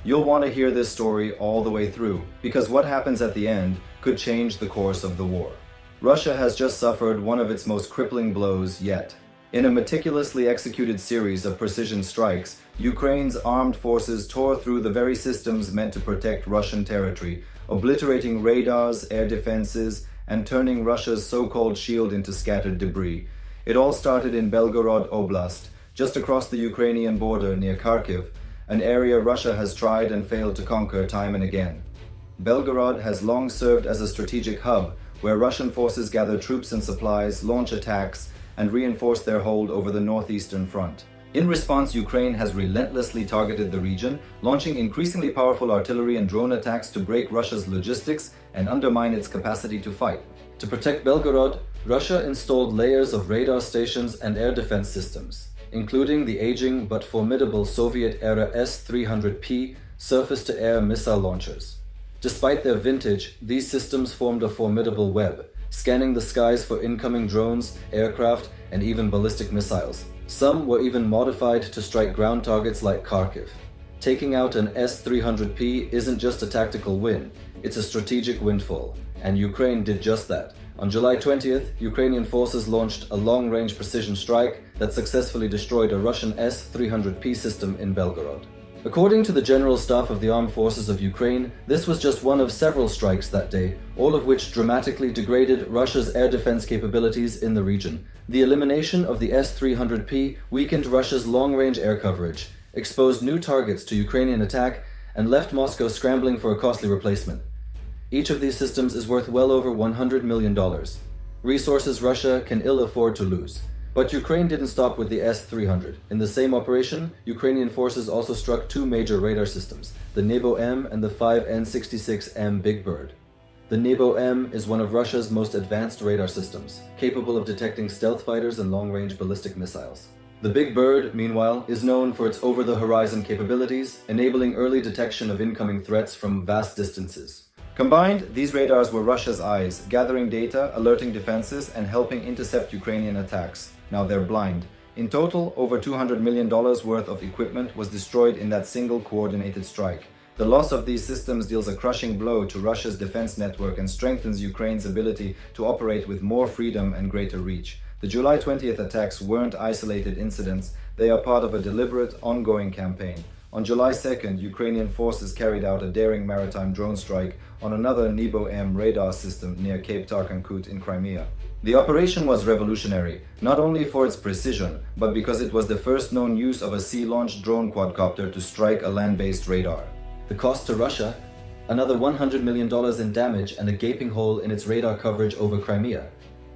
You'll want to hear this story all the way through, because what happens at the end could change the course of the war. Russia has just suffered one of its most crippling blows yet. In a meticulously executed series of precision strikes, Ukraine's armed forces tore through the very systems meant to protect Russian territory, obliterating radars, air defenses, and turning Russia's so-called shield into scattered debris. It all started in Belgorod Oblast, just across the Ukrainian border near Kharkiv, an area Russia has tried and failed to conquer time and again. Belgorod has long served as a strategic hub where Russian forces gather troops and supplies, launch attacks, and reinforce their hold over the northeastern front. In response, Ukraine has relentlessly targeted the region, launching increasingly powerful artillery and drone attacks to break Russia's logistics and undermine its capacity to fight. To protect Belgorod, Russia installed layers of radar stations and air defense systems, including the aging but formidable Soviet-era S-300P surface-to-air missile launchers. Despite their vintage, these systems formed a formidable web, scanning the skies for incoming drones, aircraft, and even ballistic missiles. Some were even modified to strike ground targets like Kharkiv. Taking out an S-300P isn't just a tactical win, it's a strategic windfall, and Ukraine did just that. On July 20th, Ukrainian forces launched a long-range precision strike that successfully destroyed a Russian S-300P system in Belgorod. According to the General Staff of the Armed Forces of Ukraine, this was just one of several strikes that day, all of which dramatically degraded Russia's air defense capabilities in the region. The elimination of the S-300P weakened Russia's long-range air coverage, exposed new targets to Ukrainian attack, and left Moscow scrambling for a costly replacement. Each of these systems is worth well over $100 million, resources Russia can ill afford to lose. But Ukraine didn't stop with the S-300. In the same operation, Ukrainian forces also struck two major radar systems, the NEBO-M and the 5N66M Big Bird. The NEBO-M is one of Russia's most advanced radar systems, capable of detecting stealth fighters and long-range ballistic missiles. The Big Bird, meanwhile, is known for its over-the-horizon capabilities, enabling early detection of incoming threats from vast distances. Combined, these radars were Russia's eyes, gathering data, alerting defenses, and helping intercept Ukrainian attacks. Now they're blind. In total, over $200 million worth of equipment was destroyed in that single coordinated strike. The loss of these systems deals a crushing blow to Russia's defense network and strengthens Ukraine's ability to operate with more freedom and greater reach. The July 20th attacks weren't isolated incidents, they are part of a deliberate, ongoing campaign. On July 2nd, Ukrainian forces carried out a daring maritime drone strike on another NEBO-M radar system near Cape Tarkankut in Crimea. The operation was revolutionary, not only for its precision, but because it was the first known use of a sea-launched drone quadcopter to strike a land-based radar. The cost to Russia? Another $100 million in damage and a gaping hole in its radar coverage over Crimea.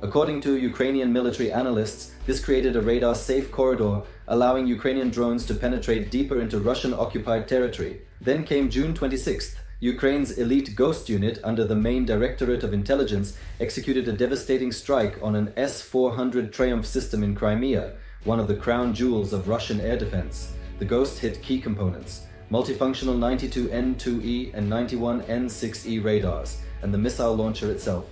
According to Ukrainian military analysts, this created a radar-safe corridor, allowing Ukrainian drones to penetrate deeper into Russian-occupied territory. Then came June 26th. Ukraine's elite Ghost unit, under the main Directorate of Intelligence, executed a devastating strike on an S-400 Triumph system in Crimea, one of the crown jewels of Russian air defense. The Ghost hit key components: multifunctional 92N2E and 91N6E radars, and the missile launcher itself.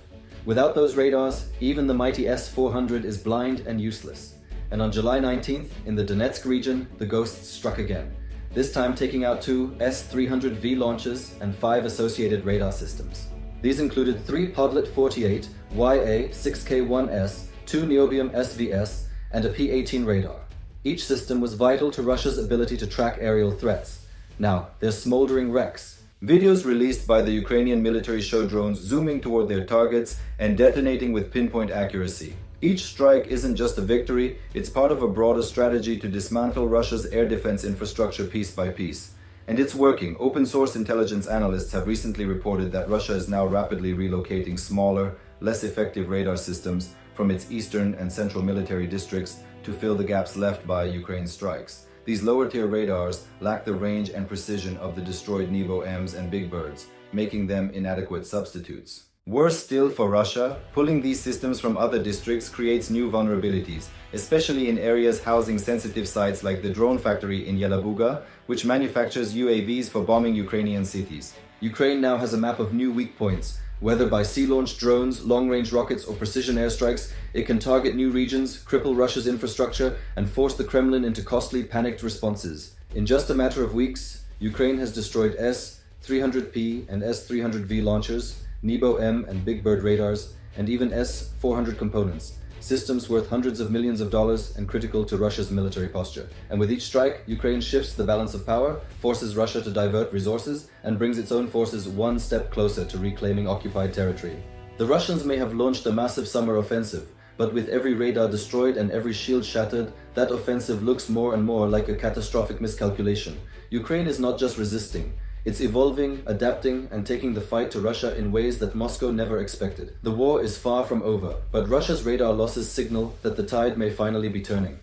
Without those radars, even the mighty S-400 is blind and useless. And on July 19th, in the Donetsk region, the Ghost struck again, this time taking out two S-300V launches and 5 associated radar systems. These included 3 Podlet 48, YA-6K1S, 2 niobium SVS, and a P-18 radar. Each system was vital to Russia's ability to track aerial threats. Now, they're smoldering wrecks. Videos released by the Ukrainian military show drones zooming toward their targets and detonating with pinpoint accuracy. Each strike isn't just a victory, it's part of a broader strategy to dismantle Russia's air defense infrastructure piece by piece. And it's working. Open-source intelligence analysts have recently reported that Russia is now rapidly relocating smaller, less effective radar systems from its eastern and central military districts to fill the gaps left by Ukraine's strikes. These lower-tier radars lack the range and precision of the destroyed NEBO-Ms and Big Birds, making them inadequate substitutes. Worse still for Russia, pulling these systems from other districts creates new vulnerabilities, especially in areas housing sensitive sites like the drone factory in Yelabuga, which manufactures UAVs for bombing Ukrainian cities. Ukraine now has a map of new weak points. Whether by sea-launched drones, long-range rockets, or precision airstrikes, it can target new regions, cripple Russia's infrastructure, and force the Kremlin into costly, panicked responses. In just a matter of weeks, Ukraine has destroyed S-300P and S-300V launchers, NEBO-M and Big Bird radars, and even S-400 components, systems worth hundreds of millions of dollars and critical to Russia's military posture. And with each strike, Ukraine shifts the balance of power, forces Russia to divert resources, and brings its own forces one step closer to reclaiming occupied territory. The Russians may have launched a massive summer offensive, but with every radar destroyed and every shield shattered, that offensive looks more and more like a catastrophic miscalculation. Ukraine is not just resisting. It's evolving, adapting, and taking the fight to Russia in ways that Moscow never expected. The war is far from over, but Russia's radar losses signal that the tide may finally be turning.